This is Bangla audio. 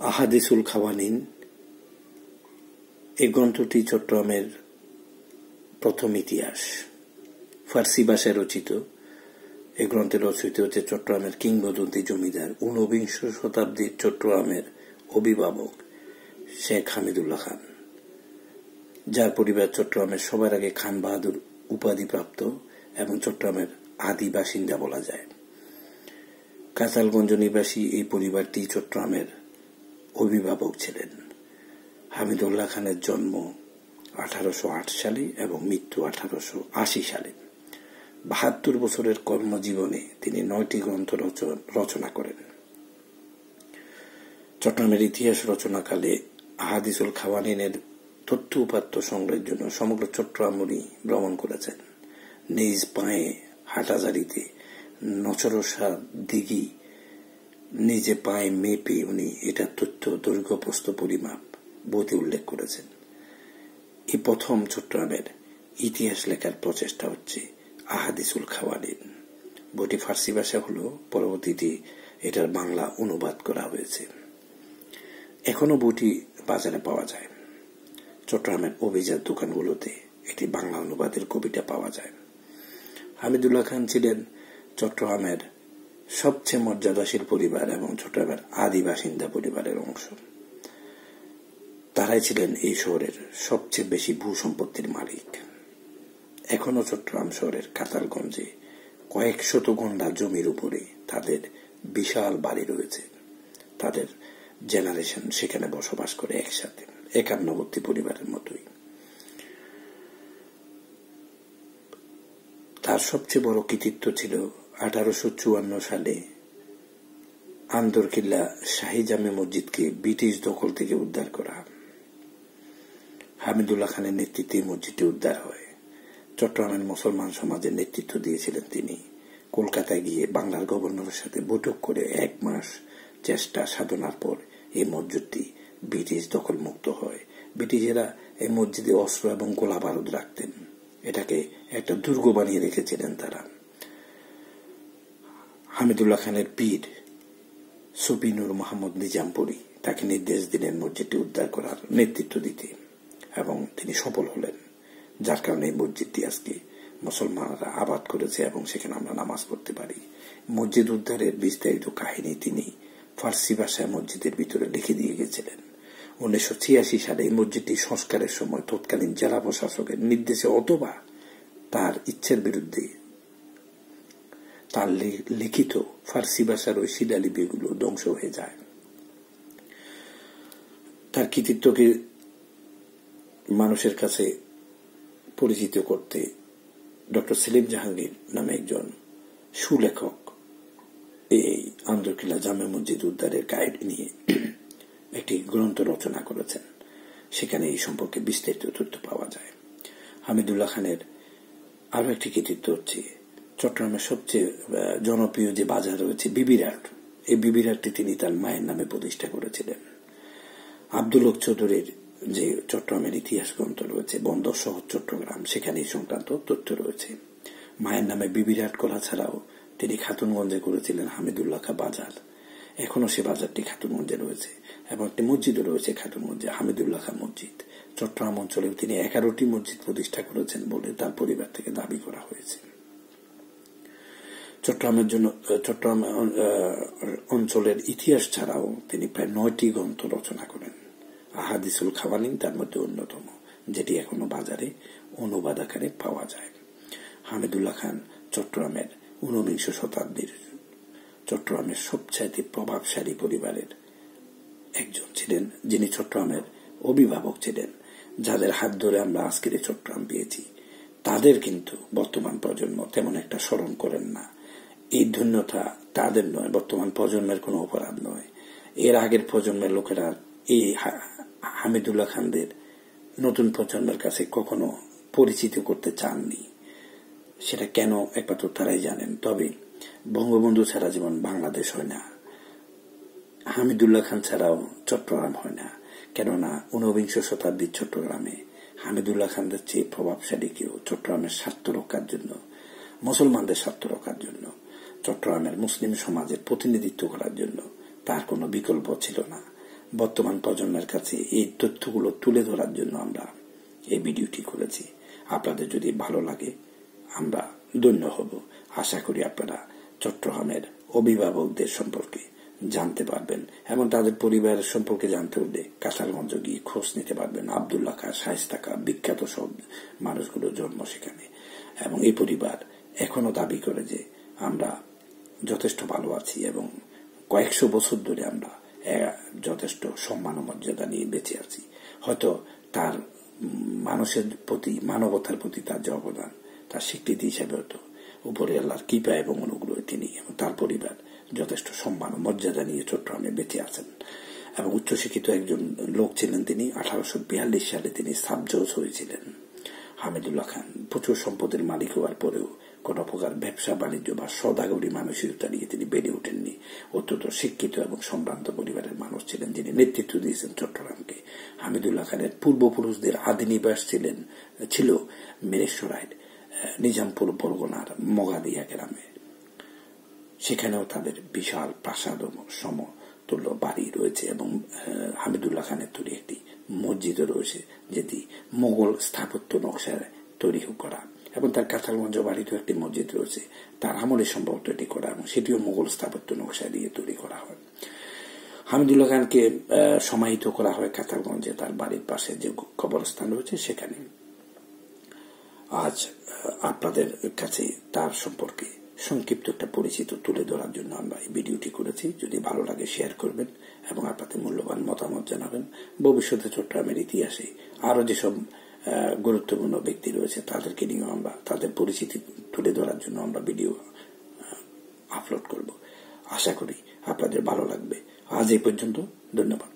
আহাদিসুল খাওয়ানিন এই গ্রন্থটি চট্টগ্রামের প্রথম ইতিহাস, ফার্সি ভাষায় রচিত। এই গ্রন্থের রচিত হচ্ছে চট্টগ্রামের কিংবদন্তি জমিদার ১৯ শতাব্দীর চট্টগ্রামের অভিভাবক শেখ হামিদুল্লাহ খান, যার পরিবার চট্টগ্রামের সবার আগে খান বাহাদুর উপাধিপ্রাপ্ত এবং চট্টগ্রামের আদি বাসিন্দা বলা যায়। কাঁচালগঞ্জ নিবাসী এই পরিবারটি চট্টগ্রামের অভিভাবক ছিলেন। হামিদুল্লাহ খানের জন্ম 1808 সালে এবং মৃত্যু 1880 সালে। 72 বছরের কর্মজীবনে তিনি 9টি গ্রন্থ রচনা করেন। চট্টগ্রামের ইতিহাস রচনাকালে আহাদিসুল খাওয়ানিনের তথ্য উপাত্ত সংগ্রহের জন্য সমগ্র চট্টগ্রাম উনি ভ্রমণ করেছেন। নিজ পায়ে হাঁটাজারিতে নচরসা দিঘি নিজে পায়ে মেপে উনি এটার তথ্য দৈর্ঘ্য প্রস্থ পরিমাপ বইতে উল্লেখ করেছেন। এই প্রথম চট্টগ্রামের ইতিহাস লেখার প্রচেষ্টা হচ্ছে আহাদিসুল খাওয়ানিন। বইটি ফার্সি ভাষা হলো, পরবর্তীতে এটার বাংলা অনুবাদ করা হয়েছে। এখনো বইটি বাজারে পাওয়া যায়। চট্টগ্রামের অভিজাত দোকানগুলোতে এটি বাংলা অনুবাদের কবিতা পাওয়া যায়। হামিদুল্লাহ খান ছিলেন চট্টগ্রামের সবচেয়ে মর্যাদাশীল পরিবার এবং চট্টগ্রামের আদি বাসিন্দা পরিবারের অংশ। তারাই ছিলেন এই শহরের সবচেয়ে বেশি ভূ সম্পত্তির মালিক। এখনো চট্টগ্রাম শহরের কাতালগঞ্জে কয়েক শত গন্ডা জমির উপরে তাদের বিশাল বাড়ি রয়েছে। তাদের জেনারেশন সেখানে বসবাস করে একসাথে, একান্নবর্তী পরিবারের মতোই। তার সবচেয়ে বড় কৃতিত্ব ছিল 1854 সালে আন্দরকিল্লা শাহী জামে মসজিদকে ব্রিটিশ দখল থেকে উদ্ধার করা। হামিদুল্লাহ খানের নেতৃত্বে মসজিদটি উদ্ধার হয়। চট্টগ্রামের মুসলমান সমাজের নেতৃত্ব দিয়েছিলেন তিনি। কলকাতায় গিয়ে বাংলার গভর্নরের সাথে বৈঠক করে 1 মাস চেষ্টা সাধনার পর এই মসজিদটি ব্রিটিশ দখল মুক্ত হয়। ব্রিটিশেরা এই মসজিদে অস্ত্র এবং গোলা বারুদ রাখতেন। এটাকে একটা দুর্গ বানিয়ে রেখেছিলেন তারা। হামিদুল্লাহ খানের পীর সুফি নূর মোহাম্মদ নিজামপুরী তাকে নির্দেশ দিলেন মসজিদটি উদ্ধার করার নেতৃত্ব দিতে, এবং তিনি সফল হলেন। যার কারণে এই মসজিদটি আজকে মুসলমানরা আবাদ করেছে এবং সেখানে আমরা নামাজ পড়তে পারি। মসজিদ উদ্ধারের বিস্তারিত কাহিনী তিনি ফার্সি ভাষায় মসজিদের ভিতরে লিখে দিয়ে গেছিলেন। 1986 সালে এই মসজিদটি সংস্কারের সময় তৎকালীন জেলা প্রশাসকের নির্দেশে অথবা তার ইচ্ছের বিরুদ্ধে তার লিখিত ফার্সি ভাষার ওই শিলালিপিগুলো ধ্বংস হয়ে যায়। তার কৃতিত্বকে মানুষের কাছে পরিচিত করতে ডক্টর সেলিম জাহাঙ্গীর নামে একজন সুলেখক এই আন্দরকিল্লা জামে মসজিদ উদ্ধারের গাইড নিয়ে একটি গ্রন্থ রচনা করেছেন। সেখানে এই সম্পর্কে বিস্তারিত তথ্য পাওয়া যায়। হামিদুল্লাহ খানের আরো একটি কৃতিত্ব হচ্ছে চট্টগ্রামের সবচেয়ে জনপ্রিয় যে বাজার রয়েছে বিবিরহাট। এই বিবিরহাটটি তিনি তার মায়ের নামে প্রতিষ্ঠা করেছিলেন। আব্দুল হক চৌধুরীর যে চট্টগ্রামের ইতিহাস গ্রন্থ রয়েছে বন্দর শহর চট্টগ্রাম, সেখানে এই সংক্রান্ত তথ্য রয়েছে। মায়ের নামে বিবিরহাট করা ছাড়াও তিনি খাতুনগঞ্জে করেছিলেন হামিদুল্লাহ খা বাজার। এখনো সে বাজারটি খাতুনগঞ্জে রয়েছে এবং একটি মসজিদও রয়েছে খাতুনগঞ্জে, হামিদুল্লাহ খা মসজিদ। চট্টগ্রাম অঞ্চলেও তিনি 11টি মসজিদ প্রতিষ্ঠা করেছেন বলে তার পরিবার থেকে দাবি করা হয়েছে। চট্টগ্রাম অঞ্চলের ইতিহাস ছাড়াও তিনি প্রায় 9টি গ্রন্থ রচনা করেন। আহাদিসুল খাওয়ানিন তার মধ্যে অন্যতম, যেটি এখনো বাজারে অনুবাদ আকারে পাওয়া যায়। হামিদুল্লাহ খান চট্টগ্রামের 19 শতাব্দীর চট্টগ্রামের সবচাইতে প্রভাবশালী পরিবারের একজন ছিলেন, যিনি চট্টগ্রামের অভিভাবক ছিলেন। যাদের হাত ধরে আমরা আজকের চট্টগ্রাম পেয়েছি, তাদের কিন্তু বর্তমান প্রজন্ম তেমন একটা স্মরণ করেন না। এই ধন্যতা তাদের নয়, বর্তমান প্রজন্মের কোনো অপরাধ নয়। এর আগের প্রজন্মের লোকেরা এই হামিদুল্লাহ খানদের নতুন প্রজন্মের কাছে কখনো পরিচিত করতে চাননি। সেটা কেন একমাত্র তারাই জানেন। তবে বঙ্গবন্ধু ছাড়া যেমন বাংলাদেশ হয় না, হামিদুল্লাহ খান ছাড়াও চট্টগ্রাম হয় না। কেননা 19 শতাব্দীর চট্টগ্রামে হামিদুল্লাহ খানদের চেয়ে প্রভাবশালী কেউ চট্টগ্রামের স্বার্থ রক্ষার জন্য, মুসলমানদের স্বার্থ রক্ষার জন্য, চট্টগ্রামের মুসলিম সমাজের প্রতিনিধিত্ব করার জন্য তার কোনো বিকল্প ছিল না। বর্তমান প্রজন্মের কাছে এই তথ্যগুলো তুলে ধরার জন্য আমরা এই ভিডিওটি করেছি। আপনাদের যদি ভালো লাগে আমরা ধন্য হব। আশা করি আপনারা চট্টগ্রামের অভিভাবকদের সম্পর্কে জানতে পারবেন এবং তাদের পরিবারের সম্পর্কে জানতে হলে কাঁঠালগঞ্জ গিয়ে খোঁজ নিতে পারবেন। আব্দুল্লাহ খাঁ, শায়েস্তা খাঁ, বিখ্যাত সব মানুষগুলোর জন্ম সেখানে, এবং এই পরিবার এখনো দাবি করে যে আমরা যথেষ্ট ভালো আছি এবং কয়েকশো বছর ধরে আমরা যথেষ্ট সম্মান ও মর্যাদা নিয়ে বেঁচে আছি। হয়তো তার মানুষের প্রতি, মানবতার প্রতি তার যে অবদান, তার স্বীকৃতি হিসেবে হতো উপরে আল্লাহর কৃপা এবং অনুগ্রহ তিনি এবং তার পরিবার যথেষ্ট সম্মান ও মর্যাদা নিয়ে চট্টগ্রামে বেঁচে আছেন এবং উচ্চশিক্ষিত একজন লোক ছিলেন তিনি। 1842 সালে তিনি সাব জজ হয়েছিলেন। হামিদুল্লাহ খান প্রচুর সম্পদের মালিক হওয়ার পরেও কোন প্রকার ব্যবসা বাণিজ্য বা সদাগরি মানসিকতা নিয়ে তিনি বেড়ে ওঠেননি। অত্যন্ত শিক্ষিত এবং সম্ভ্রান্ত পরিবারের মানুষ ছিলেন, যিনি নেতৃত্ব দিয়েছেন চট্টগ্রামকে। হামিদুল্লাহ খানের পূর্বপুরুষদের আদি নিবাস ছিল মিরেশ্বরাইট, নিজামপুর পরগনার মগাদিয়া গ্রামে। সেখানেও তাদের বিশাল প্রাসাদ সমতুল্য বাড়ি রয়েছে এবং হামিদুল্লাহ খানের তৈরি একটি মসজিদও রয়েছে, যেটি মোগল স্থাপত্য নকশায় তৈরি করা, এবং তার কাঁঠালগঞ্জ বাড়িতেও একটি মসজিদ রয়েছে, তার আমলে সম্ভবত এটি করা এবং সেটিও মোগল স্থাপত্য নকশা দিয়ে তৈরি করা হয়। হামিদুল্লাহ খানকে সমাহিত করা হয় কাঁঠালগঞ্জে তার বাড়ির পাশে যে কবরস্থান রয়েছে সেখানে। আজ আপনাদের কাছে তার সম্পর্কে সংক্ষিপ্ত একটা পরিচিত তুলে ধরার জন্য আমরা এই ভিডিওটি করেছি। যদি ভালো লাগে শেয়ার করবেন এবং আপনাদের মূল্যবান মতামত জানাবেন। ভবিষ্যতে চট্টগ্রামের ইতিহাসে আরো যেসব গুরুত্বপূর্ণ ব্যক্তি রয়েছে তাদেরকে নিয়েও আমরা তাদের পরিচিতি তুলে ধরার জন্য আমরা ভিডিও আপলোড করব। আশা করি আপনাদের ভালো লাগবে। আজ এই পর্যন্ত, ধন্যবাদ।